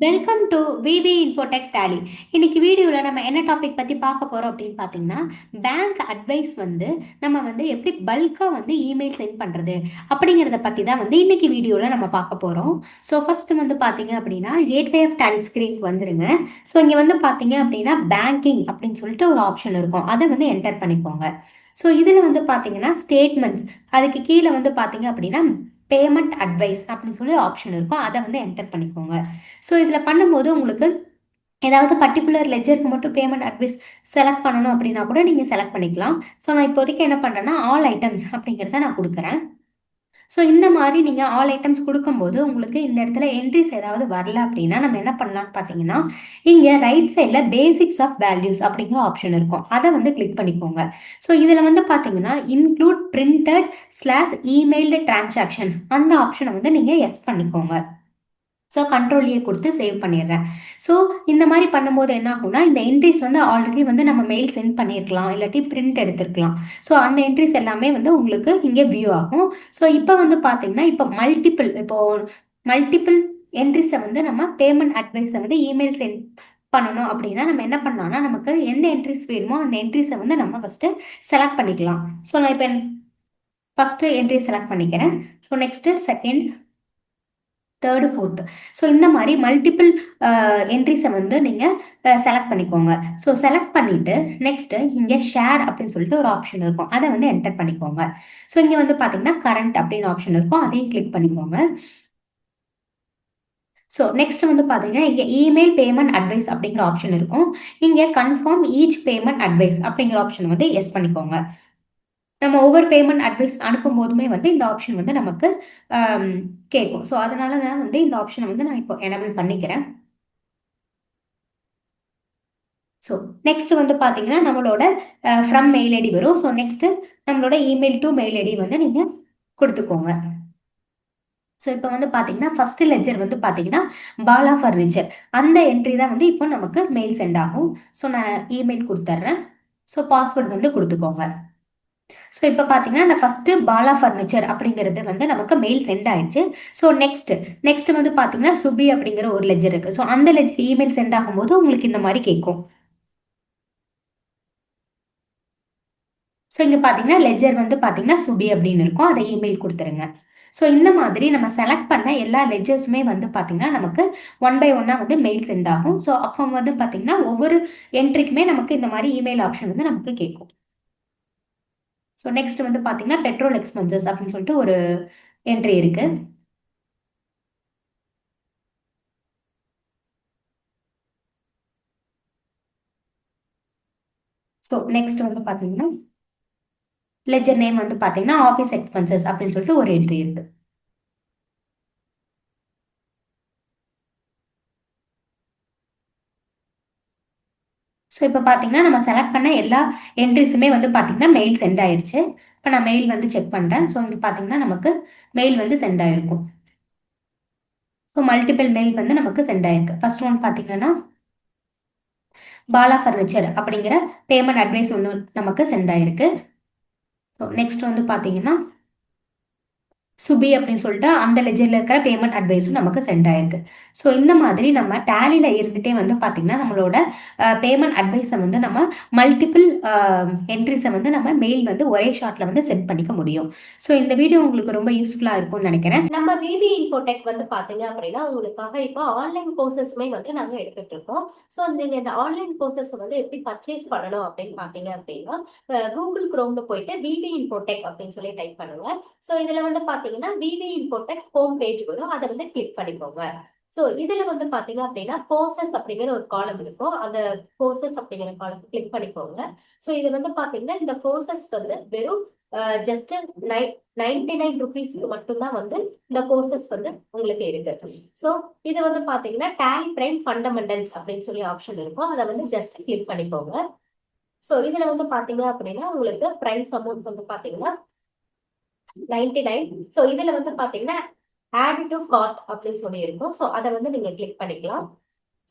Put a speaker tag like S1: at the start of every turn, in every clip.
S1: Welcome to VV Infotech Tally. இன்னைக்கு வீடியோவில் நம்ம என்ன டாபிக் பற்றி பார்க்க போகிறோம் அப்படின்னு பார்த்தீங்கன்னா, பேங்க் அட்வைஸ் வந்து நம்ம வந்து எப்படி பல்காக வந்து இமெயில் சென்ட் பண்ணுறது அப்படிங்கிறத பற்றி தான் வந்து இன்னைக்கு வீடியோவில் நம்ம பார்க்க போகிறோம். ஸோ ஃபஸ்ட்டு வந்து பார்த்தீங்க அப்படின்னா கேட்வே ஆஃப் டேலி ஸ்க்ரீனுக்கு வந்துடுங்க. ஸோ இங்கே வந்து பார்த்தீங்க அப்படின்னா பேங்கிங் அப்படின்னு சொல்லிட்டு ஒரு ஆப்ஷன் இருக்கும், அதை வந்து என்டர் பண்ணிக்கோங்க. ஸோ இதில் வந்து பார்த்தீங்கன்னா ஸ்டேட்மெண்ட்ஸ், அதுக்கு கீழே வந்து பார்த்தீங்க அப்படின்னா பேமெண்ட் அட்வைஸ் அப்படின்னு சொல்லி ஆப்ஷன் இருக்கும், அதை வந்து என்டர் பண்ணிக்கோங்க. ஸோ இதில் பண்ணும்போது உங்களுக்கு ஏதாவது பர்டிகுலர் லெஜருக்கு மட்டும் பேமெண்ட் அட்வைஸ் செலக்ட் பண்ணணும் அப்படின்னா கூட நீங்கள் செலக்ட் பண்ணிக்கலாம். ஸோ நான் இப்போதைக்கு என்ன பண்ணுறேன்னா ஆல் ஐட்டம்ஸ் அப்படிங்கிறத நான் கொடுக்குறேன். ஸோ இந்த மாதிரி நீங்கள் ஆல் ஐட்டம்ஸ் கொடுக்கும்போது உங்களுக்கு இந்த இடத்துல என்ட்ரிஸ் ஏதாவது வரல அப்படின்னா நம்ம என்ன பண்ணலாம்னு பார்த்தீங்கன்னா, இங்கே ரைட் சைடில் பேசிக்ஸ் ஆஃப் வேல்யூஸ் அப்படிங்கிற ஆப்ஷன் இருக்கும், அதை வந்து கிளிக் பண்ணிக்கோங்க. ஸோ இதில் வந்து பார்த்தீங்கன்னா இன்க்ளூட் பிரிண்டட் ஸ்லாஷ் இமெயில்டு டிரான்சாக்ஷன் அந்த ஆப்ஷனை வந்து நீங்கள் எஸ் பண்ணிக்கோங்க. ஸோ கண்ட்ரோல் கொடுத்து சேவ் பண்ணிடுறேன். ஸோ இந்த மாதிரி பண்ணும்போது என்ன ஆகும்னா, இந்த என்ட்ரிஸ் வந்து ஆல்ரெடி வந்து நம்ம மெயில் சென்ட் பண்ணியிருக்கலாம், இல்லாட்டி பிரிண்ட் எடுத்துருக்கலாம். ஸோ அந்த என்ட்ரிஸ் எல்லாமே வந்து உங்களுக்கு இங்கே வியூ ஆகும். ஸோ இப்போ வந்து பார்த்தீங்கன்னா இப்போ மல்டிபிள் என்ட்ரிஸை வந்து நம்ம பேமெண்ட் அட்வைஸை வந்து இமெயில் சென்ட் பண்ணணும் அப்படின்னா நம்ம என்ன பண்ணலாம்னா, நமக்கு எந்த என்ட்ரிஸ் வேணுமோ அந்த என்ட்ரிஸை வந்து நம்ம ஃபஸ்ட்டு செலக்ட் பண்ணிக்கலாம். ஸோ நான் இப்போ ஃபஸ்ட்டு என்ட்ரி செலக்ட் பண்ணிக்கிறேன். So next second, third, fourth. So இந்த மாதிரி மல்டிபிள் என்ட்ரிஸை வந்து நீங்கள் செலக்ட் பண்ணிக்கோங்க. ஸோ செலக்ட் பண்ணிவிட்டு நெக்ஸ்ட்டு இங்கே ஷேர் அப்படின்னு சொல்லிட்டு ஒரு ஆப்ஷன் இருக்கும், அதை வந்து என்டர் பண்ணிக்கோங்க. ஸோ இங்கே வந்து பார்த்தீங்கன்னா கரண்ட் அப்படின்னு ஆப்ஷன் இருக்கும், அதையும் கிளிக் பண்ணிக்கோங்க. ஸோ நெக்ஸ்ட் வந்து பார்த்தீங்கன்னா இங்கே இமெயில் பேமெண்ட் அட்வைஸ் அப்படிங்கிற ஆப்ஷன் இருக்கும், இங்கே கன்ஃபார்ம் ஈச் பேமெண்ட் அட்வைஸ் அப்படிங்கிற ஆப்ஷன் வந்து எஸ் பண்ணிக்கோங்க. நம்ம ஒவ்வொரு பேமெண்ட் அட்வைஸ் அனுப்பும் போதுமே வந்து இந்த ஆப்ஷன் வந்து நமக்கு கேட்கும். ஸோ அதனால தான் வந்து இந்த ஆப்ஷனை வந்து நான் இப்போ எனபிள் பண்ணிக்கிறேன். ஸோ நெக்ஸ்ட் வந்து பார்த்தீங்கன்னா நம்மளோட ஃப்ரம் மெயில் ஐடி வரும். ஸோ நெக்ஸ்ட் நம்மளோட இமெயில் டு மெயில் ஐடி வந்து நீங்கள் கொடுத்துக்கோங்க. ஸோ இப்போ வந்து பார்த்தீங்கன்னா ஃபர்ஸ்ட் லெஜர் வந்து பார்த்தீங்கன்னா பாலா ஃபர்னிச்சர் அந்த என்ட்ரி தான் வந்து இப்போ நமக்கு மெயில் சென்ட் ஆகும். ஸோ நான் இமெயில் கொடுத்துட்றேன். ஸோ பாஸ்வேர்ட் வந்து கொடுத்துக்கோங்க. ஸோ இப்போ பார்த்தீங்கன்னா இந்த ஃபஸ்ட்டு பாலா ஃபர்னிச்சர் அப்படிங்கிறது வந்து நமக்கு மெயில் சென்ட் ஆயிடுச்சு. ஸோ நெக்ஸ்ட் வந்து பார்த்தீங்கன்னா சுபி அப்படிங்கிற ஒரு லெஜர் இருக்குது. ஸோ அந்த லெஜர் இமெயில் சென்ட் ஆகும்போது உங்களுக்கு இந்த மாதிரி கேட்கும். ஸோ இங்கே பார்த்தீங்கன்னா லெஜர் வந்து பார்த்தீங்கன்னா சுபி அப்படின்னு இருக்கும், அதை இமெயில் கொடுத்துருங்க. ஸோ இந்த மாதிரி நம்ம செலக்ட் பண்ண எல்லா லெஜர்ஸுமே வந்து பார்த்தீங்கன்னா நமக்கு ஒன் பை ஒன்னாக வந்து மெயில் சென்ட் ஆகும். ஸோ அப்போ வந்து பார்த்தீங்கன்னா ஒவ்வொரு என்ட்ரிக்குமே நமக்கு இந்த மாதிரி இமெயில் ஆப்ஷன் வந்து நமக்கு கேட்கும். ஸோ நெக்ஸ்ட் வந்து பார்த்தீங்கன்னா பெட்ரோல் எக்ஸ்பென்சஸ் அப்படின்னு சொல்லிட்டு ஒரு என்ட்ரி இருக்கு. ஸோ நெக்ஸ்ட் வந்து பார்த்தீங்கன்னா லெஜர் நேம் வந்து பார்த்தீங்கன்னா ஆஃபீஸ் எக்ஸ்பென்சஸ் அப்படின்னு சொல்லிட்டு ஒரு என்ட்ரி இருக்கு. ஸோ இப்போ பார்த்தீங்கன்னா நம்ம செலக்ட் பண்ண எல்லா என்ட்ரிஸுமே வந்து பார்த்தீங்கன்னா மெயில் சென்ட் ஆயிருச்சு. இப்போ நான் மெயில் வந்து செக் பண்ணுறேன். ஸோ இங்கே பார்த்தீங்கன்னா நமக்கு மெயில் வந்து சென்ட் ஆயிருக்கும். ஸோ மல்டிபிள் மெயில் வந்து நமக்கு சென்ட் ஆயிருக்கு. ஃபர்ஸ்ட் ஒன் பார்த்தீங்கன்னா பாலா ஃபர்னிச்சர் அப்படிங்கிற பேமெண்ட் அட்வைஸ் ஒன்று நமக்கு சென்ட் ஆயிருக்கு. ஸோ நெக்ஸ்ட் வந்து பார்த்தீங்கன்னா சுபி அப்படின்னு சொல்லிட்டு அந்த லெஜரில் இருக்கிற பேமெண்ட் அட்வைஸும் நமக்கு சென்ட் ஆயிருக்கு. ஸோ இந்த மாதிரி நம்ம டேலியில் இருந்துகிட்டே வந்து பார்த்தீங்கன்னா நம்மளோட பேமெண்ட் அட்வைஸை வந்து நம்ம மல்டிபிள் என்ட்ரிஸை வந்து நம்ம மெயில் வந்து ஒரே ஷாட்டில் வந்து சென்ட் பண்ணிக்க முடியும். ஸோ இந்த வீடியோ உங்களுக்கு ரொம்ப யூஸ்ஃபுல்லாக இருக்கும்னு நினைக்கிறேன். நம்ம விவி இன்ஃபோடெக் வந்து பார்த்தீங்க அப்படின்னா உங்களுக்காக இப்போ ஆன்லைன் கோர்சஸ்மே வந்து நாங்கள் எடுத்துகிட்டு இருக்கோம். ஸோ நீங்கள் இந்த ஆன்லைன் கோர்சஸ் வந்து எப்படி பர்ச்சேஸ் பண்ணணும் அப்படின்னு பார்த்தீங்க அப்படின்னா கூகுள் குரோம்ல போயிட்டு விவி இன்ஃபோடெக் அப்படின்னு சொல்லி டைப் பண்ணுங்க. ஸோ இதுல வந்து பாத்தீங்கன்னா விவி இன்ஃபோடெக் ஹோம் பேஜ் வரும், அதை வந்து கிளிக் பண்ணிக்கோங்க. ஸோ இதுல வந்து பாத்தீங்க அப்படின்னா கோர்சஸ் அப்படிங்கிற ஒரு காலம் இருக்கும், அந்த கோர்சஸ் அப்படிங்கிற காலம் கிளிக் பண்ணிக்கோங்க. ஸோ இது வந்து பாத்தீங்கன்னா இந்த கோர்சஸ் வந்து வெறும் ஜஸ்ட் 99 ருபீஸ்க்கு மட்டும்தான் வந்து இந்த கோர்சஸ் வந்து உங்களுக்கு இருக்கு. ஸோ இது வந்து பாத்தீங்கன்னா டேலி பிரைம் ஃபண்டமெண்டல்ஸ் அப்படின்னு சொல்லி ஆப்ஷன் இருக்கும், அதை வந்து ஜஸ்ட் கிளிக் பண்ணிக்கோங்க. ஸோ இதுல வந்து பாத்தீங்க அப்படின்னா உங்களுக்கு பிரைஸ் அமௌண்ட் வந்து பாத்தீங்கன்னா 99. ஸோ இதுல வந்து பாத்தீங்கன்னா ஆட் டு கார்ட் அப்படின்னு சொல்லி இருக்கும், ஸோ அதை வந்து நீங்க கிளிக் பண்ணிக்கலாம்.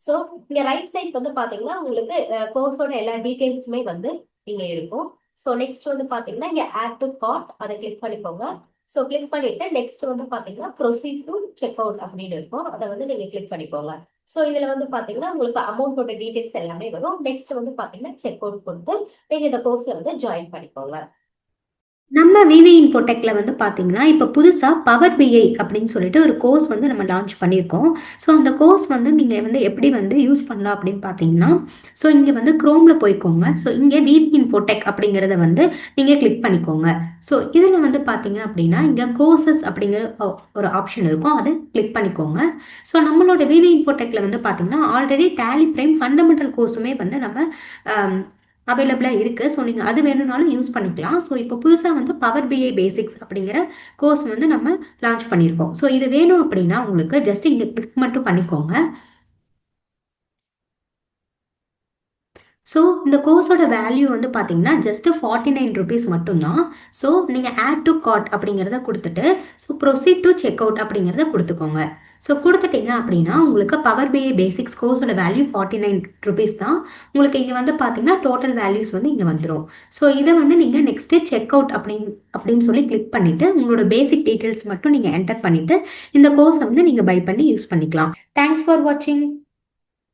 S1: ஸோ இங்க ரைட் சைட் வந்து பாத்தீங்கன்னா உங்களுக்கு கோர்ஸோட எல்லா டீடைல்ஸுமே வந்து இங்க இருக்கும். ஸோ நெக்ஸ்ட் வந்து பாத்தீங்கன்னா இங்க ஆட் டு கார்ட், அதை கிளிக் பண்ணிக்கோங்க. ஸோ கிளிக் பண்ணிட்டு நெக்ஸ்ட் வந்து பாத்தீங்கன்னா ப்ரொசீட் டு செக் அவுட் அப்படின்னு இருக்கும். அதை வந்து நீங்க கிளிக் பண்ணிக்கோங்க. ஸோ இதுல வந்து பாத்தீங்கன்னா உங்களுக்கு அமௌண்டோட டீடைல்ஸ் எல்லாமே வரும். நெக்ஸ்ட் வந்து பாத்தீங்கன்னா செக் அவுட் கொடுத்து நீங்க இந்த கோர்ஸ்ல வந்து ஜாயின் பண்ணிக்கோங்க. நம்ம விவி இன்ஃபோடெக்ல வந்து பார்த்தீங்கன்னா, இப்போ புதுசா பவர் பிஐ அப்படின்னு சொல்லிட்டு ஒரு கோர்ஸ் வந்து நம்ம லான்ச் பண்ணியிருக்கோம். ஸோ அந்த கோர்ஸ் வந்து நீங்க வந்து எப்படி வந்து யூஸ் பண்ணலாம் அப்படின்னு பார்த்தீங்கன்னா, ஸோ இங்க வந்து குரோம்ல போய்க்கோங்க. ஸோ இங்க விவி இன்ஃபோடெக் அப்படிங்கிறத வந்து நீங்க கிளிக் பண்ணிக்கோங்க. ஸோ இதுல வந்து பார்த்தீங்க அப்படின்னா, இங்க கோர்சஸ் அப்படிங்கிற ஒரு ஆப்ஷன் இருக்கும். அதை கிளிக் பண்ணிக்கோங்க. ஸோ நம்மளோட விவி இன்ஃபோடெக்ல வந்து பார்த்தீங்கன்னா, ஆல்ரெடி டேலி பிரைம் ஃபண்டமெண்டல் கோர்ஸுமே வந்து நம்ம அவைலபிளாக இருக்குது. ஸோ நீங்கள் அது வேணும்னாலும் யூஸ் பண்ணிக்கலாம். ஸோ இப்போ புதுசாக வந்து பவர் பிஐ பேசிக்ஸ் அப்படிங்கிற கோர்ஸ் வந்து நம்ம லான்ச் பண்ணியிருக்கோம். ஸோ இது வேணும் அப்படின்னா உங்களுக்கு ஜஸ்ட் இங்கே கிளிக் மட்டும் பண்ணிக்கோங்க. ஸோ இந்த கோர்ஸோட வேல்யூ வந்து பார்த்தீங்கன்னா ஜஸ்ட் 49 ருபீஸ் மட்டும்தான். ஸோ நீங்கள் ஆட் டு கார்ட் அப்படிங்கிறத கொடுத்துட்டு so proceed to check out அப்படிங்கிறத கொடுத்துக்கோங்க. ஸோ கொடுத்துட்டீங்க அப்படின்னா உங்களுக்கு பவர் பிஐ பேசிக்ஸ் கோர்ஸோட வேல்யூ 49 ருபீஸ் தான். உங்களுக்கு இங்கே வந்து பார்த்தீங்கன்னா டோட்டல் வேல்யூஸ் வந்து இங்கே வந்துடும். ஸோ இதை வந்து நீங்கள் நெக்ஸ்ட்டு செக் அவுட் அப்படின்னு சொல்லி கிளிக் பண்ணிவிட்டு உங்களோட பேசிக் டீட்டெயில்ஸ் மட்டும் நீங்கள் என்டர் பண்ணிவிட்டு இந்த கோர்ஸை வந்து நீங்கள் பை பண்ணி யூஸ் பண்ணிக்கலாம். தேங்க்ஸ் ஃபார் வாட்சிங்.